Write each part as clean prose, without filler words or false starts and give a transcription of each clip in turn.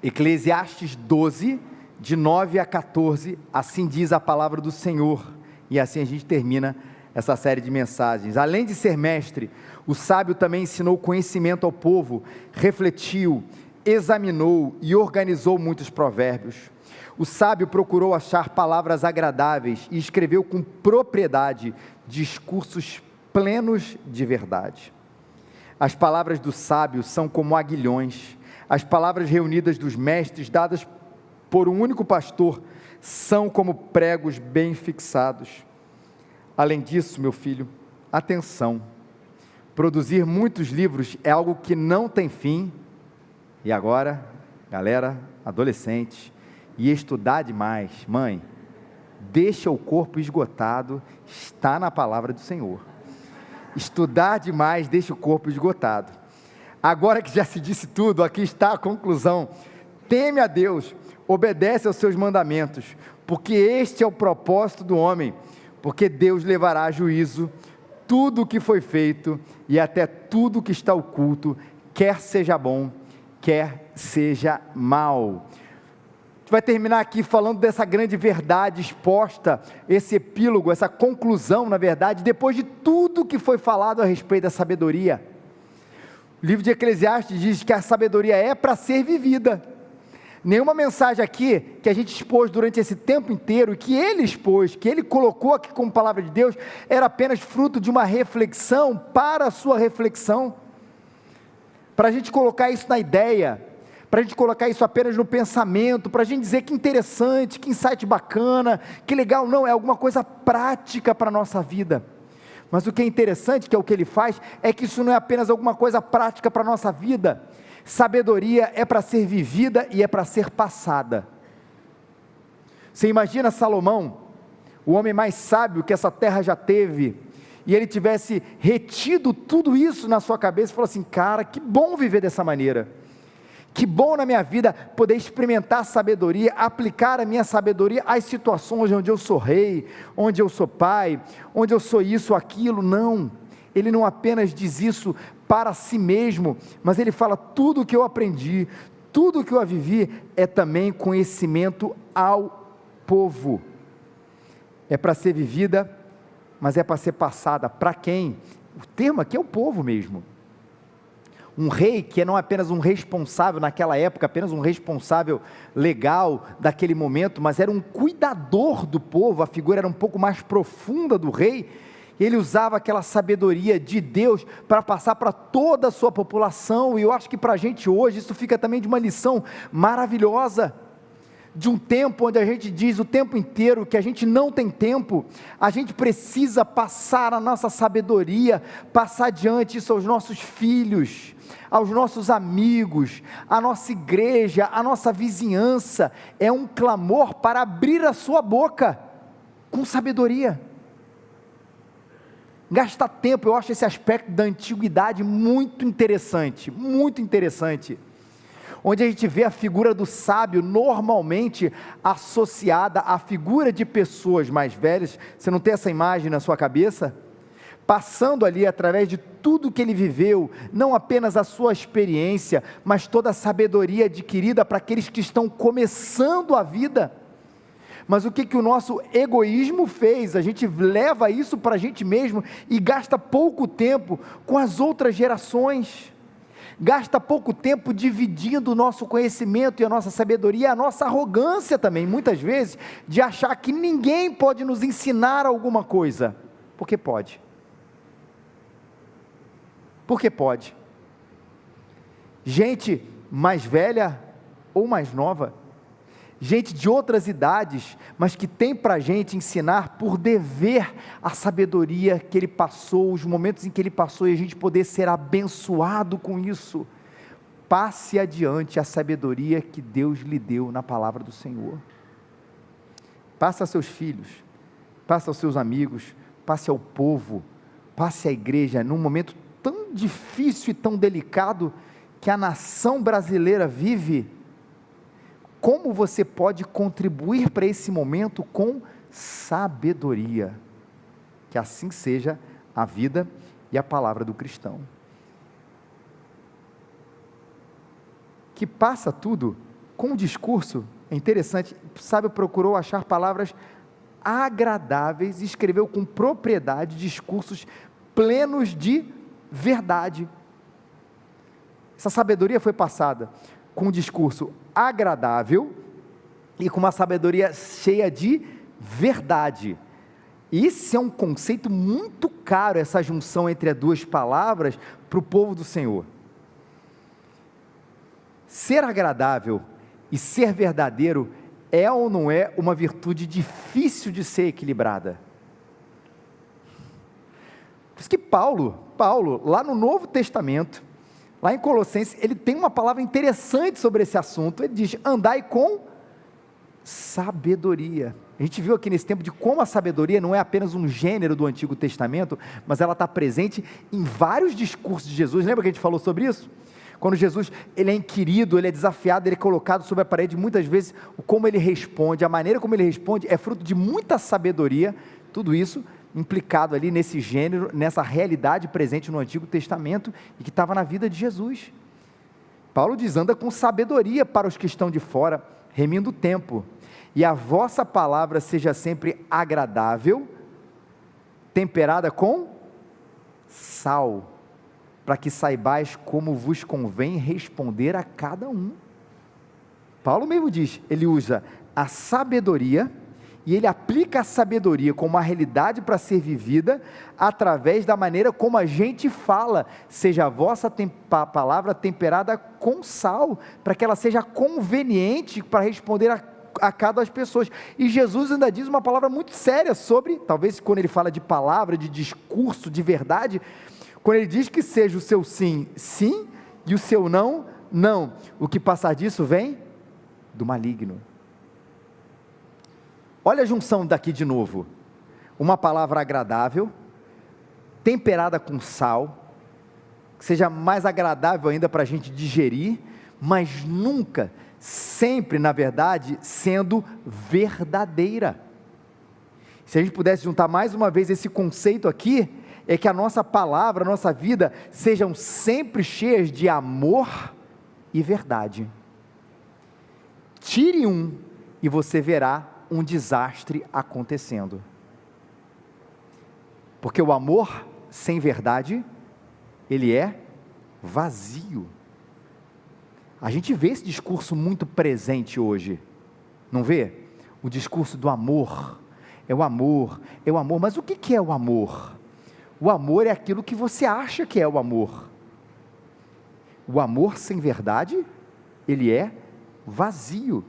Eclesiastes 12, de 9 a 14, assim diz a palavra do Senhor, e assim a gente termina essa série de mensagens. Além de ser mestre, o sábio também ensinou conhecimento ao povo, refletiu, examinou e organizou muitos provérbios. O sábio procurou achar palavras agradáveis e escreveu com propriedade discursos plenos de verdade. As palavras do sábio são como aguilhões, as palavras reunidas dos mestres, dadas por um único pastor, são como pregos bem fixados. Além disso, meu filho, atenção, produzir muitos livros é algo que não tem fim. E agora, galera, adolescentes, e estudar demais, mãe, deixa o corpo esgotado, está na palavra do Senhor. Estudar demais deixa o corpo esgotado. Agora que já se disse tudo, aqui está a conclusão: teme a Deus, obedece aos seus mandamentos, porque este é o propósito do homem, porque Deus levará a juízo tudo o que foi feito e até tudo o que está oculto, quer seja bom, quer seja mal. A gente vai terminar aqui falando dessa grande verdade exposta, esse epílogo, essa conclusão, na verdade, depois de tudo que foi falado a respeito da sabedoria. O livro de Eclesiastes diz que a sabedoria é para ser vivida. Nenhuma mensagem aqui que a gente expôs durante esse tempo inteiro, que ele expôs, que ele colocou aqui como palavra de Deus, era apenas fruto de uma reflexão para a sua reflexão, para a gente colocar isso na ideia, para a gente colocar isso apenas no pensamento, para a gente dizer que interessante, que insight bacana, que legal. Não, é alguma coisa prática para a nossa vida. Mas o que é interessante, que é o que ele faz, é que isso não é apenas alguma coisa prática para a nossa vida. Sabedoria é para ser vivida e é para ser passada. Você imagina Salomão, o homem mais sábio que essa terra já teve, e ele tivesse retido tudo isso na sua cabeça e falou assim: cara, que bom viver dessa maneira, que bom na minha vida poder experimentar sabedoria, aplicar a minha sabedoria às situações onde eu sou rei, onde eu sou pai, onde eu sou isso, aquilo. Não, ele não apenas diz isso para si mesmo, mas ele fala: tudo o que eu aprendi, tudo o que eu vivi, é também conhecimento ao povo. É para ser vivida, mas é para ser passada. Para quem? O termo aqui é o povo mesmo. Um rei que não é apenas um responsável naquela época, apenas um responsável legal daquele momento, mas era um cuidador do povo. A figura era um pouco mais profunda do rei. Ele usava aquela sabedoria de Deus para passar para toda a sua população. E eu acho que para a gente hoje isso fica também de uma lição maravilhosa, de um tempo onde a gente diz o tempo inteiro que a gente não tem tempo. A gente precisa passar a nossa sabedoria, passar adiante isso aos nossos filhos, aos nossos amigos, à nossa igreja, à nossa vizinhança. É um clamor para abrir a sua boca com sabedoria. Gastar tempo, eu acho esse aspecto da antiguidade muito interessante, onde a gente vê a figura do sábio normalmente associada à figura de pessoas mais velhas. Você não tem essa imagem na sua cabeça? Passando ali através de tudo que ele viveu, não apenas a sua experiência, mas toda a sabedoria adquirida para aqueles que estão começando a vida. Mas o que o nosso egoísmo fez? A gente leva isso para a gente mesmo e gasta pouco tempo com as outras gerações, gasta pouco tempo dividindo o nosso conhecimento e a nossa sabedoria, a nossa arrogância também, muitas vezes, de achar que ninguém pode nos ensinar alguma coisa, porque pode. Porque pode. Gente mais velha ou mais nova, gente de outras idades, mas que tem para a gente ensinar por dever a sabedoria que ele passou, os momentos em que ele passou, e a gente poder ser abençoado com isso. Passe adiante a sabedoria que Deus lhe deu na palavra do Senhor. Passe a seus filhos, passe aos seus amigos, passe ao povo, passe à igreja, num momento tão difícil e tão delicado que a nação brasileira vive. Como você pode contribuir para esse momento com sabedoria? Que assim seja a vida e a palavra do cristão. Que passa tudo Com o discurso, é interessante, o sábio procurou achar palavras agradáveis e escreveu com propriedade discursos plenos de verdade. Essa sabedoria foi passada com um discurso agradável e com uma sabedoria cheia de verdade. Esse é um conceito muito caro, essa junção entre as duas palavras para o povo do Senhor. Ser agradável e ser verdadeiro é ou não é uma virtude difícil de ser equilibrada? Por isso que Paulo, lá no Novo Testamento, lá em Colossenses, ele tem uma palavra interessante sobre esse assunto. Ele diz: andai com sabedoria. A gente viu aqui nesse tempo de como a sabedoria não é apenas um gênero do Antigo Testamento, mas ela está presente em vários discursos de Jesus. Lembra que a gente falou sobre isso? Quando Jesus, ele é inquirido, ele é desafiado, ele é colocado sobre a parede, muitas vezes, como ele responde, a maneira como ele responde, é fruto de muita sabedoria, tudo isso implicado ali nesse gênero, nessa realidade presente no Antigo Testamento, e que estava na vida de Jesus. Paulo diz: anda com sabedoria para os que estão de fora, remindo o tempo, e a vossa palavra seja sempre agradável, temperada com sal, para que saibais como vos convém responder a cada um. Paulo mesmo diz, ele usa a sabedoria, e ele aplica a sabedoria como uma realidade para ser vivida, através da maneira como a gente fala, seja a vossa palavra temperada com sal, para que ela seja conveniente para responder a cada pessoa. E Jesus ainda diz uma palavra muito séria sobre, talvez quando ele fala de palavra, de discurso, de verdade, quando ele diz que seja o seu sim, sim, e o seu não, não. O que passar disso vem do maligno. Olha a junção daqui de novo. Uma palavra agradável, temperada com sal, que seja mais agradável ainda para a gente digerir, mas nunca, sempre, na verdade, sendo verdadeira. Se a gente pudesse juntar mais uma vez esse conceito aqui, é que a nossa palavra, a nossa vida, sejam sempre cheias de amor e verdade. Tire um e você verá um desastre acontecendo. Porque o amor sem verdade, ele é vazio. A gente vê esse discurso muito presente hoje, não vê? O discurso do amor, é o amor, mas o que é o amor? O amor é aquilo que você acha que é o amor. O amor sem verdade, ele é vazio.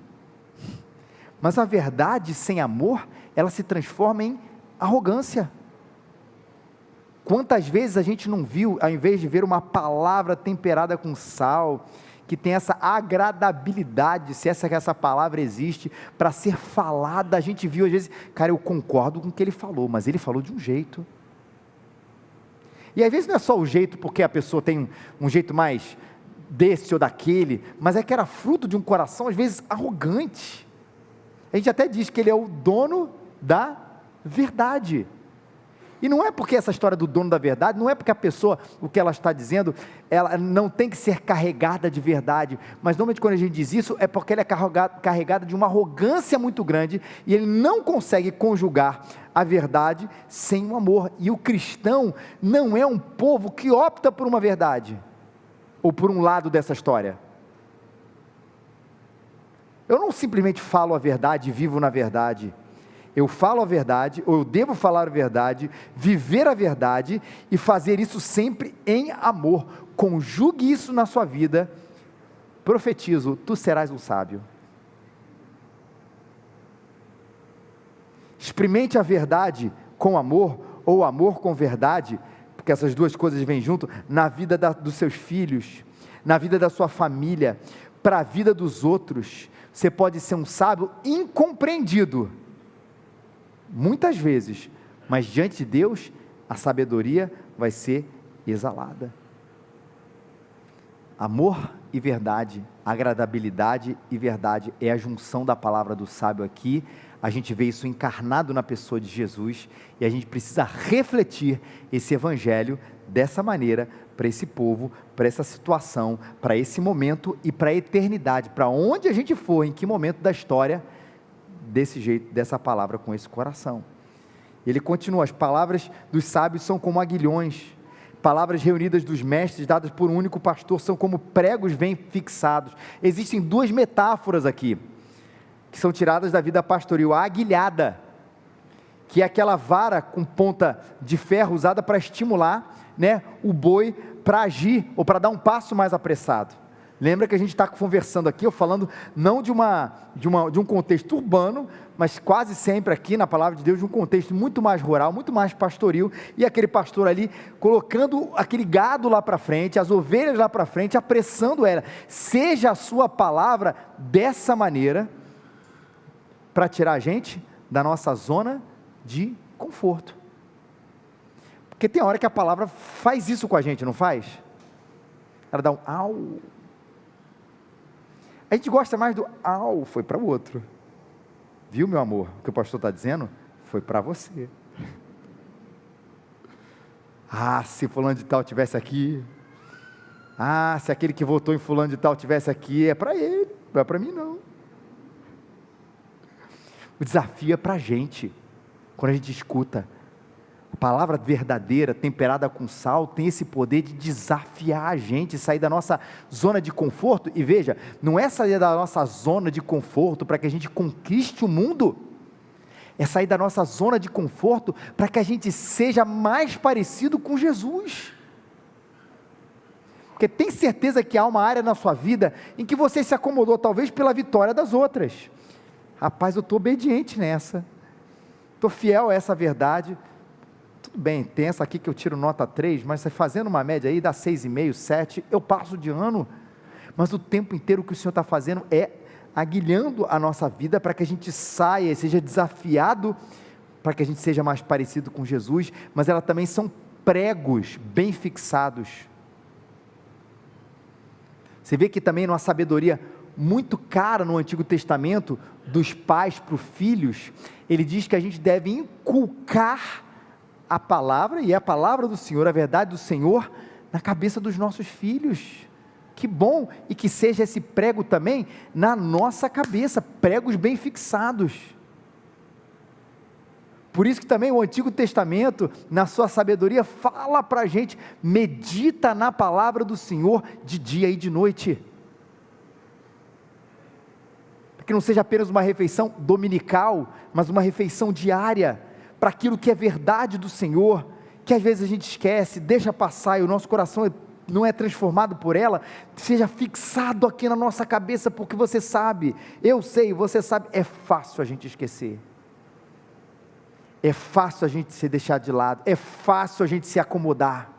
Mas a verdade sem amor, ela se transforma em arrogância. Quantas vezes a gente não viu, ao invés de ver uma palavra temperada com sal, que tem essa agradabilidade, se essa palavra existe, para ser falada, a gente viu às vezes, cara, eu concordo com o que ele falou, mas ele falou de um jeito. E às vezes não é só o jeito, porque a pessoa tem um jeito mais desse ou daquele, mas é que era fruto de um coração, às vezes, arrogante. A gente até diz que ele é o dono da verdade. E não é porque essa história do dono da verdade, não é porque a pessoa, o que ela está dizendo, ela não tem que ser carregada de verdade, mas normalmente quando a gente diz isso, é porque ela é carregada de uma arrogância muito grande, e ele não consegue conjugar a verdade sem o amor. E o cristão não é um povo que opta por uma verdade, ou por um lado dessa história. Eu não simplesmente falo a verdade e vivo na verdade. Eu falo a verdade, ou eu devo falar a verdade, viver a verdade e fazer isso sempre em amor. Conjugue isso na sua vida. Profetizo, tu serás um sábio. Experimente a verdade com amor, ou amor com verdade, porque essas duas coisas vêm junto, na vida dos seus filhos, na vida da sua família, para a vida dos outros. Você pode ser um sábio incompreendido, muitas vezes, mas diante de Deus, a sabedoria vai ser exalada. Amor e verdade, agradabilidade e verdade, é a junção da palavra do sábio aqui. A gente vê isso encarnado na pessoa de Jesus, e a gente precisa refletir esse evangelho dessa maneira para esse povo, para essa situação, para esse momento e para a eternidade, para onde a gente for, em que momento da história, desse jeito, dessa palavra com esse coração. Ele continua: as palavras dos sábios são como aguilhões, palavras reunidas dos mestres, dadas por um único pastor, são como pregos bem fixados. Existem duas metáforas aqui, que são tiradas da vida pastoril. A aguilhada, que é aquela vara com ponta de ferro usada para estimular, né, o boi para agir, ou para dar um passo mais apressado. Lembra que a gente está conversando aqui, eu falando não de um contexto urbano, mas quase sempre aqui na palavra de Deus, de um contexto muito mais rural, muito mais pastoril, e aquele pastor ali, colocando aquele gado lá para frente, as ovelhas lá para frente, apressando ela. Seja a sua palavra dessa maneira, para tirar a gente da nossa zona de conforto. Porque tem hora que a palavra faz isso com a gente, não faz? Ela dá um au. A gente gosta mais do au, foi para o outro. Viu, meu amor? O que o pastor está dizendo? Foi para você. Ah, se fulano de tal tivesse aqui. Ah, se aquele que votou em fulano de tal tivesse aqui. É para ele, não é para mim não. O desafio é para a gente. Quando a gente escuta a palavra verdadeira, temperada com sal, tem esse poder de desafiar a gente, sair da nossa zona de conforto. E veja, não é sair da nossa zona de conforto para que a gente conquiste o mundo, é sair da nossa zona de conforto para que a gente seja mais parecido com Jesus. Porque tem certeza que há uma área na sua vida em que você se acomodou, talvez pela vitória das outras. Rapaz, eu estou obediente nessa, estou fiel a essa verdade. Tudo bem, tem essa aqui que eu tiro nota 3, mas fazendo uma média aí, dá 6,5, 7, eu passo de ano, mas o tempo inteiro o que o Senhor está fazendo é aguilhando a nossa vida, para que a gente saia e seja desafiado, para que a gente seja mais parecido com Jesus, mas elas também são pregos bem fixados. Você vê que também numa sabedoria muito cara no Antigo Testamento, dos pais para os filhos, ele diz que a gente deve inculcar a palavra, e é a palavra do Senhor, a verdade do Senhor, na cabeça dos nossos filhos. Que bom, e que seja esse prego também na nossa cabeça, pregos bem fixados. Por isso que também o Antigo Testamento, na sua sabedoria, fala para a gente: medita na palavra do Senhor de dia e de noite, para que não seja apenas uma refeição dominical, mas uma refeição diária, para aquilo que é verdade do Senhor, que às vezes a gente esquece, deixa passar, e o nosso coração não é transformado por ela. Seja fixado aqui na nossa cabeça, porque você sabe, eu sei, você sabe, é fácil a gente esquecer, é fácil a gente se deixar de lado, é fácil a gente se acomodar.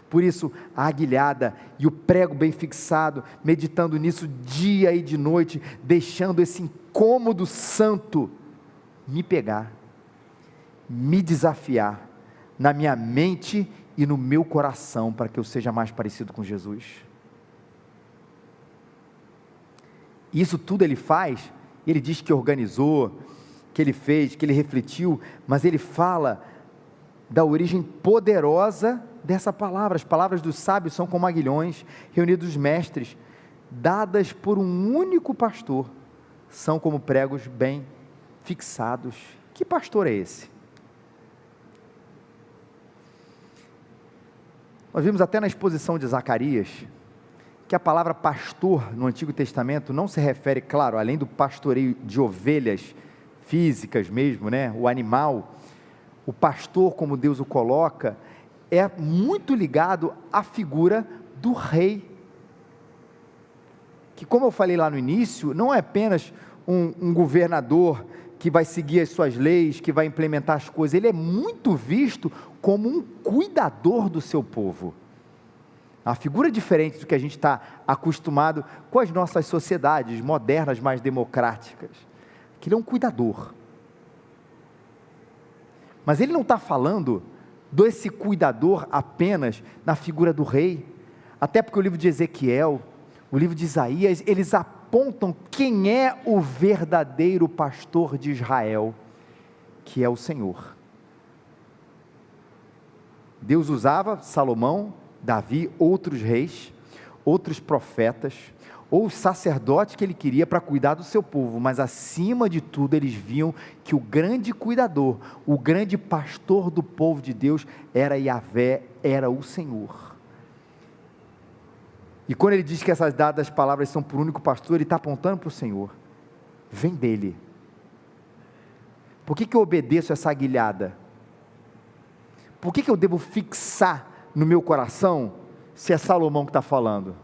Por isso, a aguilhada e o prego bem fixado, meditando nisso dia e de noite, deixando esse incômodo santo me pegar, me desafiar na minha mente e no meu coração, para que eu seja mais parecido com Jesus. Isso tudo ele faz, ele diz que organizou, que ele fez, que ele refletiu, mas ele fala da origem poderosa dessa palavra. As palavras dos sábios são como aguilhões reunidos dos mestres, dadas por um único pastor, são como pregos bem fixados. Que pastor é esse? Nós vimos até na exposição de Zacarias, que a palavra pastor no Antigo Testamento não se refere, claro, além do pastoreio de ovelhas físicas mesmo, né, o animal, o pastor, como Deus o coloca, é muito ligado à figura do rei, que, como eu falei lá no início, não é apenas um governador que vai seguir as suas leis, que vai implementar as coisas, ele é muito visto como um cuidador do seu povo. A figura diferente do que a gente está acostumado com as nossas sociedades modernas, mais democráticas, que ele é um cuidador. Mas ele não está falando desse cuidador apenas na figura do rei, até porque o livro de Ezequiel, o livro de Isaías, eles apontam quem é o verdadeiro pastor de Israel, que é o Senhor. Deus usava Salomão, Davi, outros reis, outros profetas, ou os sacerdotes que ele queria para cuidar do seu povo, mas acima de tudo eles viam que o grande cuidador, o grande pastor do povo de Deus era Yahvé, era o Senhor. E quando ele diz que essas dadas palavras são por único pastor, ele está apontando para o Senhor, vem dele. Por que eu obedeço essa aguilhada? Por que eu devo fixar no meu coração se é Salomão que está falando?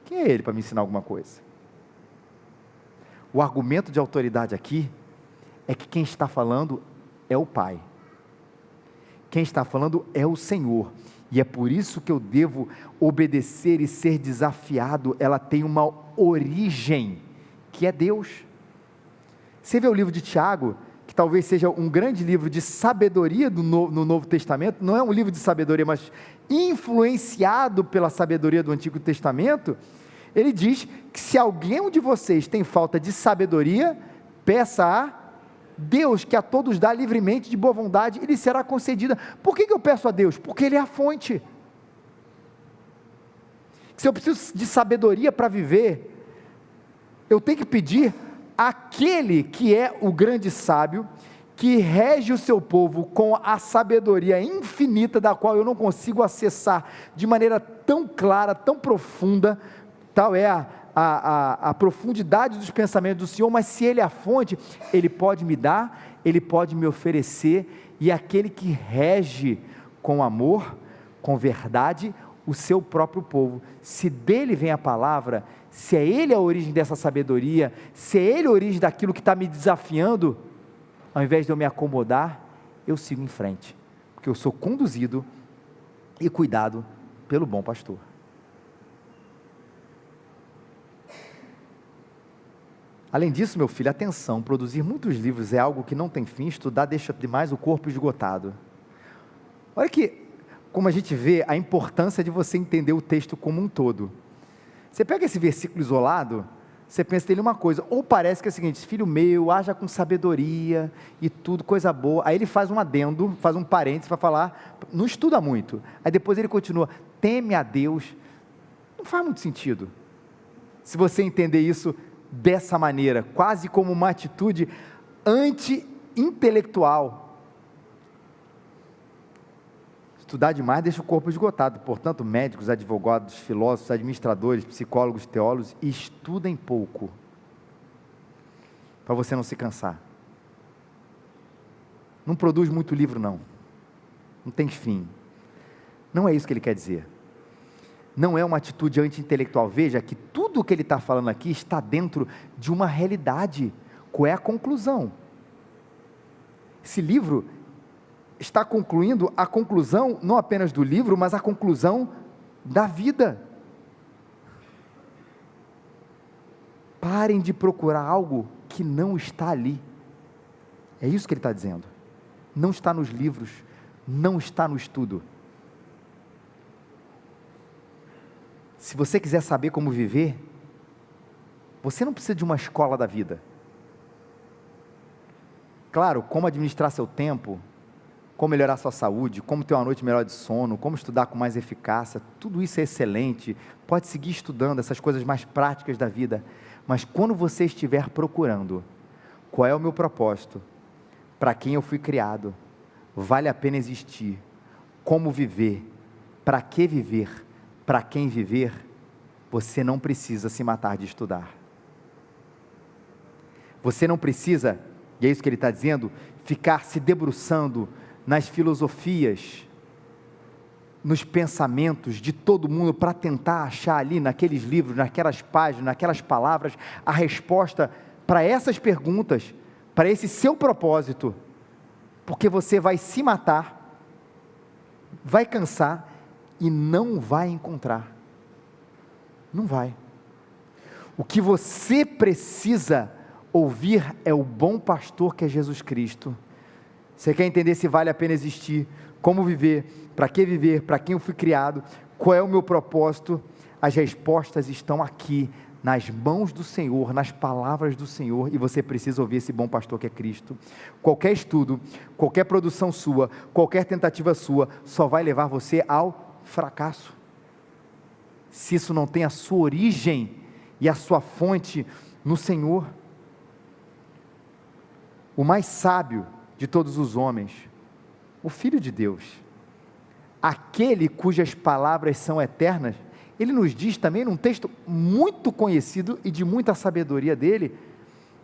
Quem é ele para me ensinar alguma coisa? O argumento de autoridade aqui é que quem está falando é o Pai. Quem está falando é o Senhor. E é por isso que eu devo obedecer e ser desafiado. Ela tem uma origem, que é Deus. Você vê o livro de Tiago, que talvez seja um grande livro de sabedoria no Novo Testamento, não é um livro de sabedoria, mas influenciado pela sabedoria do Antigo Testamento. Ele diz que se alguém de vocês tem falta de sabedoria, peça a Deus, que a todos dá livremente de boa vontade, e lhe será concedida. Por que eu peço a Deus? Porque Ele é a fonte. Se eu preciso de sabedoria para viver, eu tenho que pedir àquele que é o grande sábio, que rege o seu povo com a sabedoria infinita, da qual eu não consigo acessar de maneira tão clara, tão profunda. Tal é a profundidade dos pensamentos do Senhor, mas se Ele é a fonte, Ele pode me dar, Ele pode me oferecer, e aquele que rege com amor, com verdade, o seu próprio povo. Se dele vem a palavra, se é Ele a origem dessa sabedoria, se é Ele a origem daquilo que está me desafiando, ao invés de eu me acomodar, eu sigo em frente, porque eu sou conduzido e cuidado pelo bom pastor. Além disso, meu filho, atenção, produzir muitos livros é algo que não tem fim, estudar deixa demais o corpo esgotado. Olha como a gente vê a importância de você entender o texto como um todo. Você pega esse versículo isolado, você pensa nele uma coisa, ou parece que é o seguinte: filho meu, haja com sabedoria e tudo, coisa boa. Aí ele faz um adendo, faz um parênteses para falar, não estuda muito. Aí depois ele continua, teme a Deus. Não faz muito sentido, se você entender isso dessa maneira, quase como uma atitude anti-intelectual. Estudar demais deixa o corpo esgotado, portanto, médicos, advogados, filósofos, administradores, psicólogos, teólogos, estudem pouco, para você não se cansar. Não produz muito livro não tem fim, não é isso que ele quer dizer. Não é uma atitude anti-intelectual. Veja que tudo o que ele está falando aqui está dentro de uma realidade. Qual é a conclusão? Esse livro está concluindo a conclusão, não apenas do livro, mas a conclusão da vida. Parem de procurar algo que não está ali. É isso que ele está dizendo. Não está nos livros, não está no estudo. Se você quiser saber como viver, você não precisa de uma escola da vida. Claro, como administrar seu tempo, como melhorar sua saúde, como ter uma noite melhor de sono, como estudar com mais eficácia, tudo isso é excelente, pode seguir estudando essas coisas mais práticas da vida, mas quando você estiver procurando, qual é o meu propósito, para quem eu fui criado, vale a pena existir, como viver, para que viver, para quem viver, você não precisa se matar de estudar. Você não precisa, e é isso que ele está dizendo, ficar se debruçando nas filosofias, nos pensamentos de todo mundo, para tentar achar ali naqueles livros, naquelas páginas, naquelas palavras, a resposta para essas perguntas, para esse seu propósito, porque você vai se matar, vai cansar, e não vai encontrar, não vai. O que você precisa ouvir é o bom pastor que é Jesus Cristo. Você quer entender se vale a pena existir, como viver, para quem eu fui criado, qual é o meu propósito? As respostas estão aqui, nas mãos do Senhor, nas palavras do Senhor, e você precisa ouvir esse bom pastor que é Cristo. Qualquer estudo, qualquer produção sua, qualquer tentativa sua, só vai levar você ao fracasso. Se isso não tem a sua origem e a sua fonte no Senhor. O mais sábio de todos os homens, o Filho de Deus, aquele cujas palavras são eternas, ele nos diz também num texto muito conhecido e de muita sabedoria dele: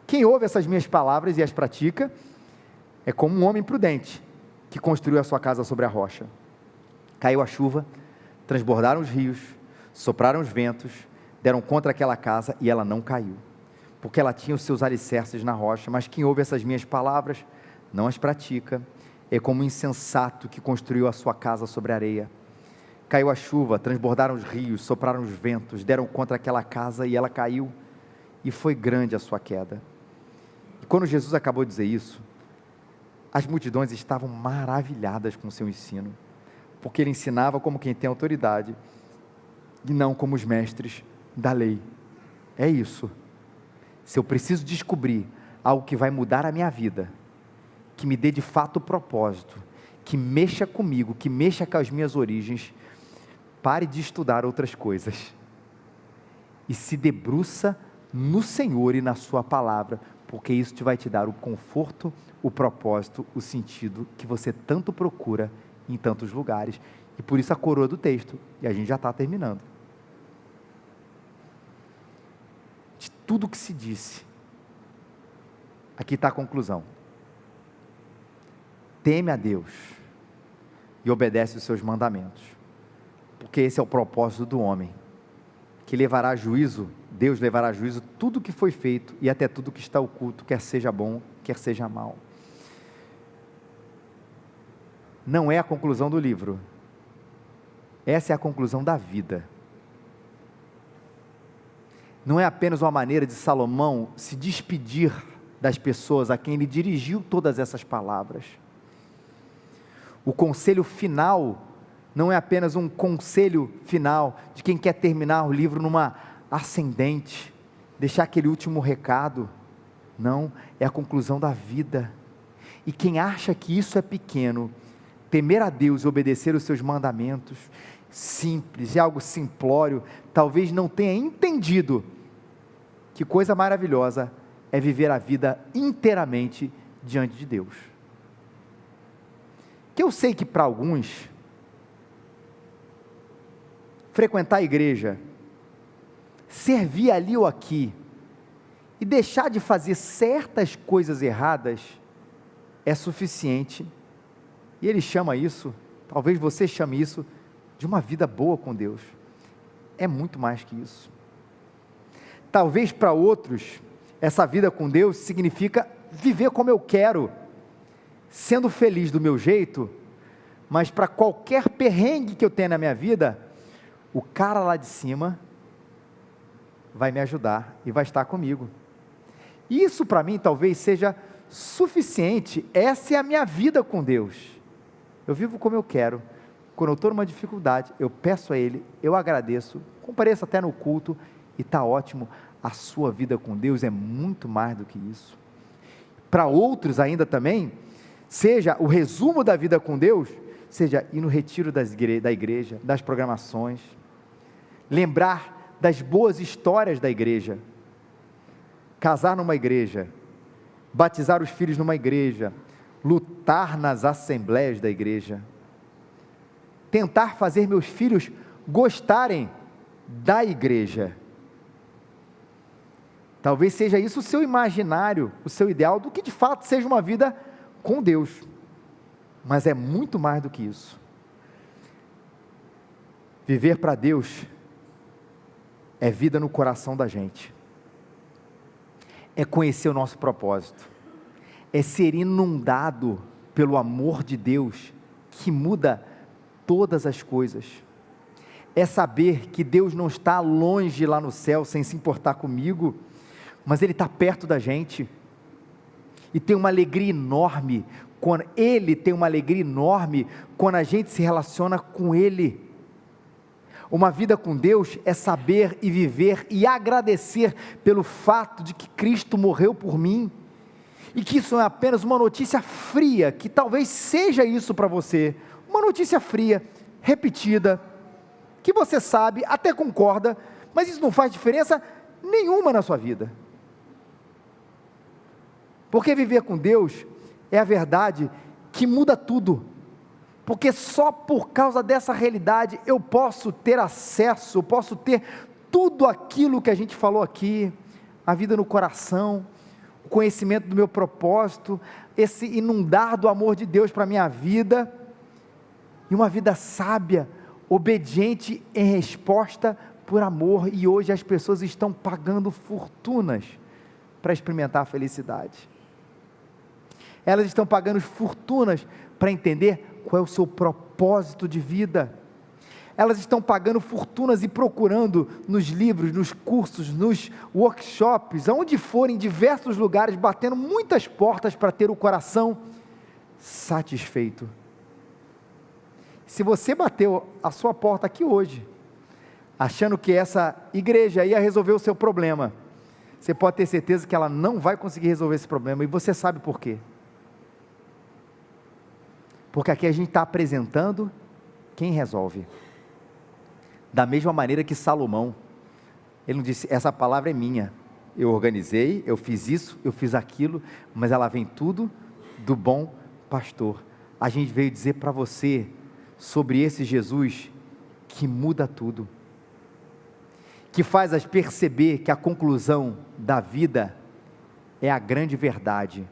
quem ouve essas minhas palavras e as pratica, é como um homem prudente, que construiu a sua casa sobre a rocha. Caiu a chuva, transbordaram os rios, sopraram os ventos, deram contra aquela casa e ela não caiu, porque ela tinha os seus alicerces na rocha. Mas quem ouve essas minhas palavras, não as pratica, é como um insensato que construiu a sua casa sobre a areia. Caiu a chuva, transbordaram os rios, sopraram os ventos, deram contra aquela casa e ela caiu, e foi grande a sua queda. E quando Jesus acabou de dizer isso, as multidões estavam maravilhadas com o seu ensino, porque ele ensinava como quem tem autoridade, e não como os mestres da lei. É isso. Se eu preciso descobrir algo que vai mudar a minha vida, que me dê de fato propósito, que mexa comigo, que mexa com as minhas origens, pare de estudar outras coisas, e se debruça no Senhor e na sua palavra, porque isso vai te dar o conforto, o propósito, o sentido que você tanto procura em tantos lugares. E por isso a coroa do texto, e a gente já está terminando. De tudo que se disse, aqui está a conclusão: teme a Deus e obedece os seus mandamentos, porque esse é o propósito do homem, que levará a juízo, Deus levará a juízo tudo que foi feito, e até tudo que está oculto, quer seja bom, quer seja mal. Não é a conclusão do livro, essa é a conclusão da vida. Não é apenas uma maneira de Salomão se despedir das pessoas a quem ele dirigiu todas essas palavras. O conselho final não é apenas um conselho final de quem quer terminar o livro numa ascendente, deixar aquele último recado. Não, é a conclusão da vida. E quem acha que isso é pequeno, temer a Deus e obedecer os seus mandamentos, simples, é algo simplório, talvez não tenha entendido que coisa maravilhosa é viver a vida inteiramente diante de Deus. Que eu sei que para alguns, frequentar a igreja, servir ali ou aqui, e deixar de fazer certas coisas erradas, é suficiente, e ele chama isso, talvez você chame isso, de uma vida boa com Deus. É muito mais que isso. Talvez para outros, essa vida com Deus significa viver como eu quero, sendo feliz do meu jeito, mas para qualquer perrengue que eu tenha na minha vida, o cara lá de cima vai me ajudar e vai estar comigo. Isso para mim talvez seja suficiente. Essa é a minha vida com Deus. Eu vivo como eu quero. Quando eu estou numa dificuldade, eu peço a Ele, eu agradeço, compareço até no culto, e está ótimo. A sua vida com Deus é muito mais do que isso. Para outros ainda também, seja o resumo da vida com Deus, seja ir no retiro da igreja, das programações, lembrar das boas histórias da igreja, casar numa igreja, batizar os filhos numa igreja, lutar nas assembleias da igreja, tentar fazer meus filhos gostarem da igreja. Talvez seja isso o seu imaginário, o seu ideal, do que de fato seja uma vida com Deus, mas é muito mais do que isso. Viver para Deus é vida no coração da gente, é conhecer o nosso propósito, é ser inundado pelo amor de Deus, que muda todas as coisas, é saber que Deus não está longe lá no céu, sem se importar comigo, mas Ele está perto da gente, e tem uma alegria enorme, Ele tem uma alegria enorme, quando a gente se relaciona com Ele. Uma vida com Deus é saber e viver e agradecer pelo fato de que Cristo morreu por mim, e que isso é apenas uma notícia fria, que talvez seja isso para você, uma notícia fria, repetida, que você sabe, até concorda, mas isso não faz diferença nenhuma na sua vida, porque viver com Deus é a verdade que muda tudo, porque só por causa dessa realidade eu posso ter acesso, eu posso ter tudo aquilo que a gente falou aqui, a vida no coração, o conhecimento do meu propósito, esse inundar do amor de Deus para a minha vida, e uma vida sábia, obediente em resposta por amor, e hoje as pessoas estão pagando fortunas para experimentar a felicidade, elas estão pagando fortunas para entender qual é o seu propósito de vida, elas estão pagando fortunas e procurando nos livros, nos cursos, nos workshops, aonde forem, em diversos lugares, batendo muitas portas para ter o coração satisfeito. Se você bateu a sua porta aqui hoje, achando que essa igreja ia resolver o seu problema, você pode ter certeza que ela não vai conseguir resolver esse problema, e você sabe por quê? Porque aqui a gente está apresentando quem resolve, da mesma maneira que Salomão, ele não disse, essa palavra é minha, eu organizei, eu fiz isso, eu fiz aquilo, mas ela vem tudo do bom pastor. A gente veio dizer para você, sobre esse Jesus, que muda tudo, que faz as perceber que a conclusão da vida, é a grande verdade,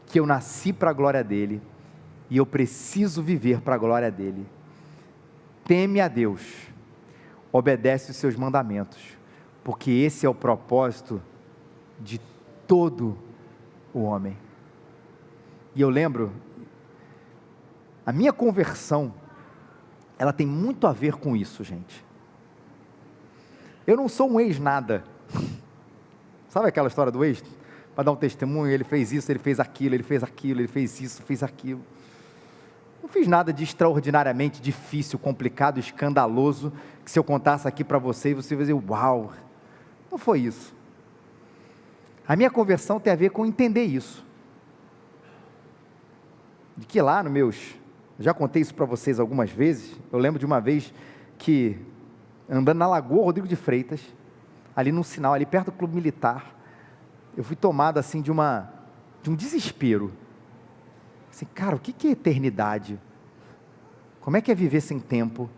que eu nasci para a glória dele, e eu preciso viver para a glória dele. Teme a Deus, obedece os seus mandamentos, porque esse é o propósito de todo o homem. E eu lembro, a minha conversão, ela tem muito a ver com isso, gente. Eu não sou um ex-nada, sabe aquela história do ex? Para dar um testemunho, ele fez isso, ele fez aquilo, ele fez aquilo, ele fez isso, fez aquilo. Não fiz nada de extraordinariamente difícil, complicado, escandaloso, que se eu contasse aqui para você, você ia dizer, uau, não foi isso. A minha conversão tem a ver com entender isso, de que lá no meus, já contei isso para vocês algumas vezes, eu lembro de uma vez que, andando na Lagoa Rodrigo de Freitas, ali num sinal, ali perto do Clube Militar, eu fui tomado assim de um desespero, assim, cara, o que é eternidade? Como é que é viver sem tempo?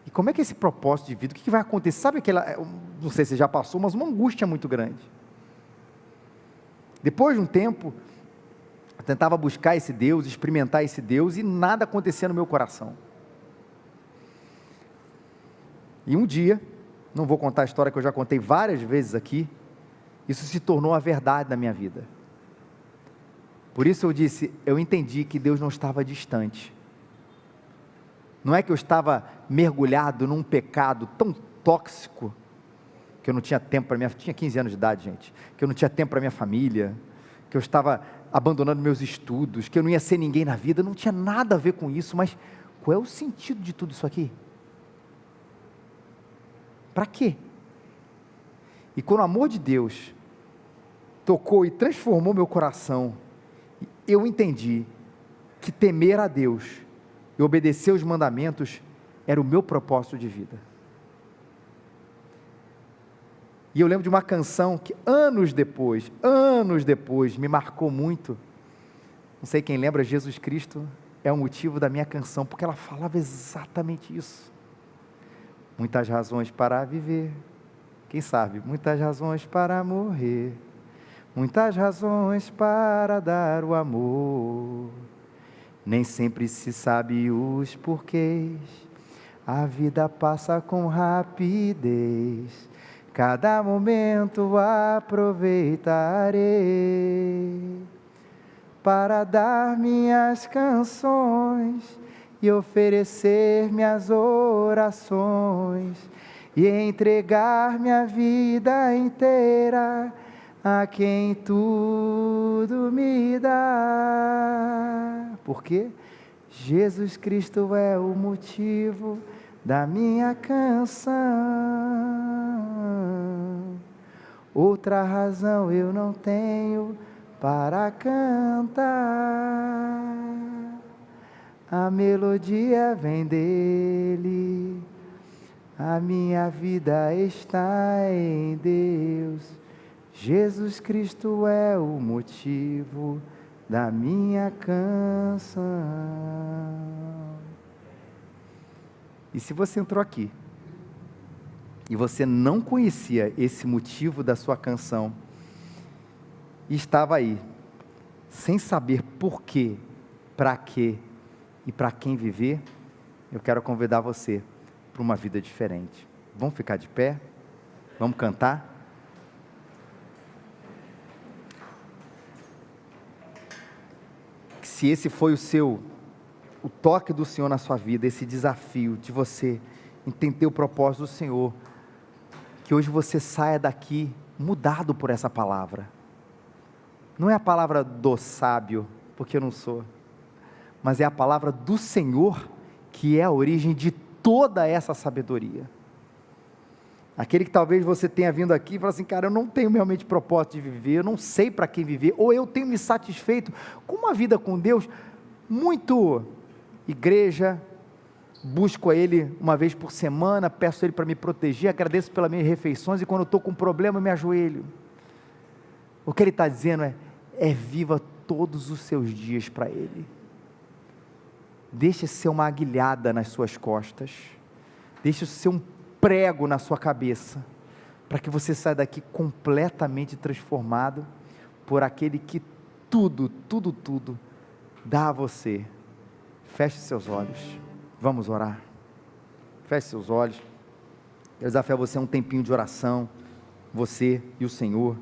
E como é que é esse propósito de vida? O que vai acontecer? Sabe aquela, não sei se já passou, mas uma angústia muito grande. Depois de um tempo, eu tentava buscar esse Deus, experimentar esse Deus, e nada acontecia no meu coração. E um dia, não vou contar a história que eu já contei várias vezes aqui, isso se tornou a verdade na minha vida. Por isso eu disse, eu entendi que Deus não estava distante. Não é que eu estava mergulhado num pecado tão tóxico, que eu não tinha tempo para minha, tinha 15 anos de idade, gente, que eu não tinha tempo para minha família, que eu estava abandonando meus estudos, que eu não ia ser ninguém na vida, não tinha nada a ver com isso, mas qual é o sentido de tudo isso aqui? Para quê? E quando o amor de Deus tocou e transformou meu coração, eu entendi que temer a Deus e obedecer os mandamentos era o meu propósito de vida. E eu lembro de uma canção que anos depois, me marcou muito. Não sei quem lembra, Jesus Cristo é o motivo da minha canção, porque ela falava exatamente isso. Muitas razões para viver, quem sabe? Muitas razões para morrer, muitas razões para dar o amor. Nem sempre se sabe os porquês, a vida passa com rapidez, cada momento aproveitarei para dar minhas canções e oferecer minhas orações e entregar minha vida inteira a quem tudo me dá. Porque Jesus Cristo é o motivo da minha canção. Outra razão eu não tenho para cantar. A melodia vem dele, a minha vida está em Deus. Jesus Cristo é o motivo da minha canção. E se você entrou aqui e você não conhecia esse motivo da sua canção, e estava aí, sem saber por quê, para quê e para quem viver, eu quero convidar você para uma vida diferente. Vamos ficar de pé? Vamos cantar? Se esse foi o toque do Senhor na sua vida, esse desafio de você entender o propósito do Senhor, que hoje você saia daqui mudado por essa palavra. Não é a palavra do sábio, porque eu não sou, mas é a palavra do Senhor, que é a origem de toda essa sabedoria. Aquele que talvez você tenha vindo aqui e fala assim, cara, eu não tenho realmente propósito de viver, eu não sei para quem viver, ou eu tenho me satisfeito com uma vida com Deus, muito igreja, busco a Ele uma vez por semana, peço a Ele para me proteger, agradeço pelas minhas refeições, e quando eu estou com um problema eu me ajoelho. O que Ele está dizendo é viva todos os seus dias para Ele. Deixe ser uma aguilhada nas suas costas, deixe ser um prego na sua cabeça, para que você saia daqui completamente transformado por aquele que tudo dá a você. Feche seus olhos, vamos orar. Feche seus olhos. Eu desafio a você a um tempinho de oração, você e o Senhor,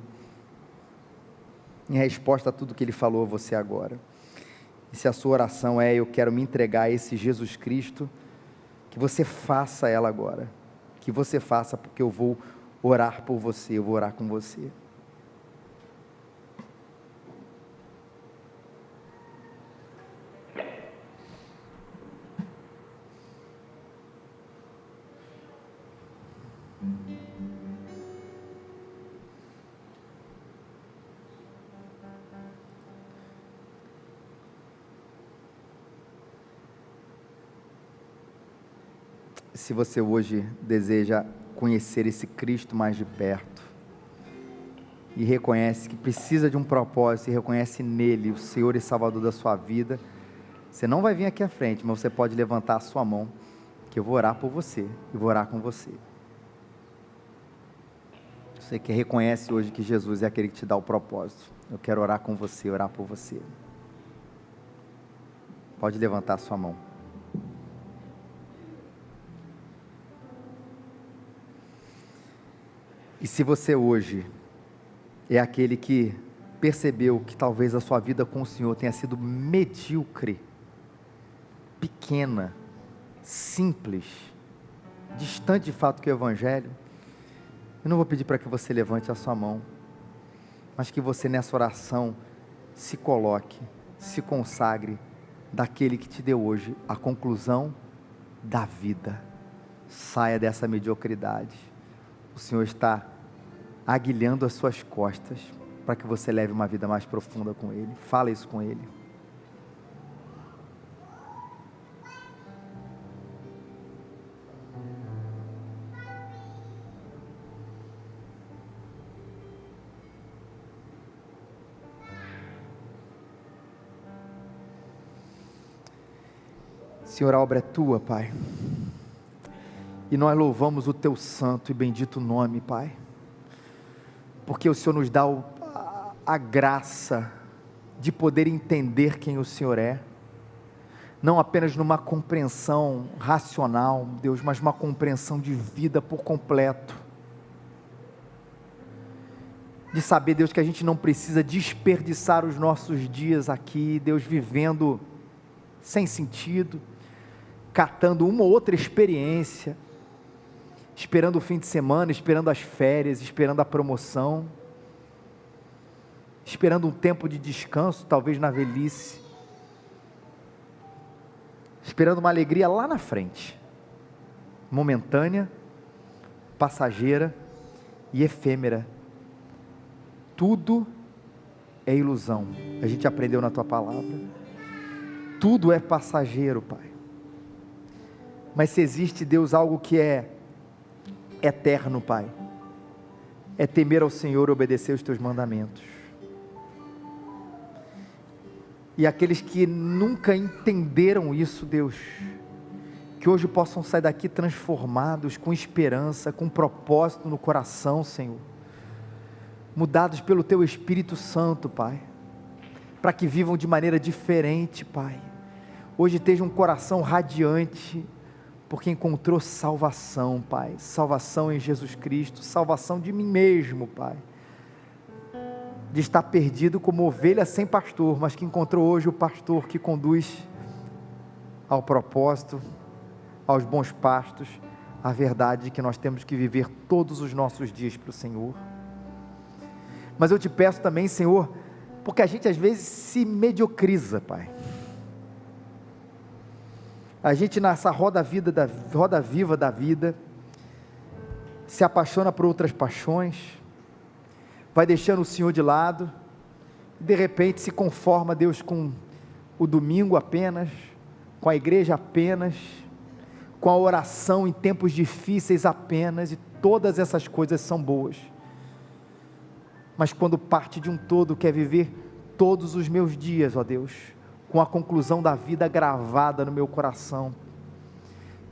em resposta a tudo que Ele falou a você agora. E se a sua oração é, eu quero me entregar a esse Jesus Cristo, que você faça ela agora, que você faça, porque eu vou orar por você, eu vou orar com você. Se você hoje deseja conhecer esse Cristo mais de perto, e reconhece que precisa de um propósito, e reconhece nele o Senhor e Salvador da sua vida, você não vai vir aqui à frente, mas você pode levantar a sua mão, que eu vou orar por você, e vou orar com você. Você que reconhece hoje que Jesus é aquele que te dá o propósito, eu quero orar com você, orar por você. Pode levantar a sua mão. E se você hoje é aquele que percebeu que talvez a sua vida com o Senhor tenha sido medíocre, pequena, simples, distante de fato que o Evangelho, eu não vou pedir para que você levante a sua mão, mas que você nessa oração se coloque, se consagre daquele que te deu hoje a conclusão da vida. Saia dessa mediocridade. O Senhor está aguilhando as suas costas para que você leve uma vida mais profunda com Ele. Fala isso com Ele. Senhor, a obra é Tua, Pai. E nós louvamos o Teu santo e bendito nome, Pai, porque o Senhor nos dá a graça de poder entender quem o Senhor é, não apenas numa compreensão racional, Deus, mas uma compreensão de vida por completo, de saber, Deus, que a gente não precisa desperdiçar os nossos dias aqui, Deus, vivendo sem sentido, catando uma ou outra experiência, esperando o fim de semana, esperando as férias, esperando a promoção, esperando um tempo de descanso, talvez na velhice, esperando uma alegria lá na frente. momentânea, passageira e efêmera. Tudo é ilusão. A gente aprendeu na tua palavra. Tudo é passageiro, Pai. Mas se existe, Deus, algo que é eterno, Pai, é temer ao Senhor e obedecer os teus mandamentos. E aqueles que nunca entenderam isso, Deus, que hoje possam sair daqui transformados, com esperança, com propósito no coração, Senhor, mudados pelo teu Espírito Santo, Pai, para que vivam de maneira diferente, Pai. Hoje esteja um coração radiante, porque encontrou salvação, Pai, salvação em Jesus Cristo, salvação de mim mesmo, Pai, de estar perdido como ovelha sem pastor, mas que encontrou hoje o pastor que conduz ao propósito, aos bons pastos, a verdade que nós temos que viver todos os nossos dias para o Senhor. Mas eu te peço também, Senhor, porque a gente às vezes se mediocriza, Pai. A gente nessa roda viva da vida, se apaixona por outras paixões, vai deixando o Senhor de lado, e de repente se conforma, Deus, com o domingo apenas, com a igreja apenas, com a oração em tempos difíceis apenas, e todas essas coisas são boas. Mas quando parte de um todo, quer viver todos os meus dias, ó Deus, com a conclusão da vida gravada no meu coração,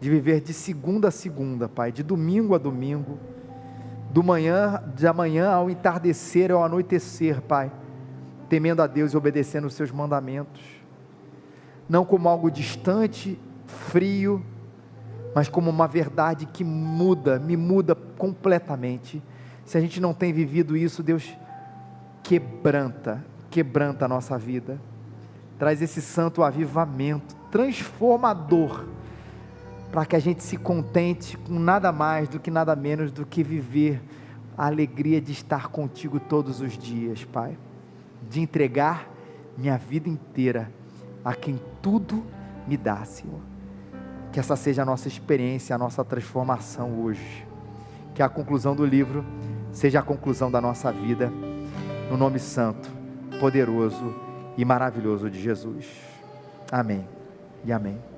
de viver de segunda a segunda, Pai, de domingo a domingo, de amanhã ao entardecer ou ao anoitecer, Pai, temendo a Deus e obedecendo os seus mandamentos, não como algo distante, frio, mas como uma verdade que me muda completamente. Se a gente não tem vivido isso, Deus, quebranta a nossa vida, traz esse santo avivamento transformador, para que a gente se contente com nada mais do que nada menos do que viver a alegria de estar contigo todos os dias, Pai, de entregar minha vida inteira a quem tudo me dá, Senhor. Que essa seja a nossa experiência, a nossa transformação hoje, que a conclusão do livro seja a conclusão da nossa vida, no nome santo, poderoso e maravilhoso de Jesus. Amém e amém.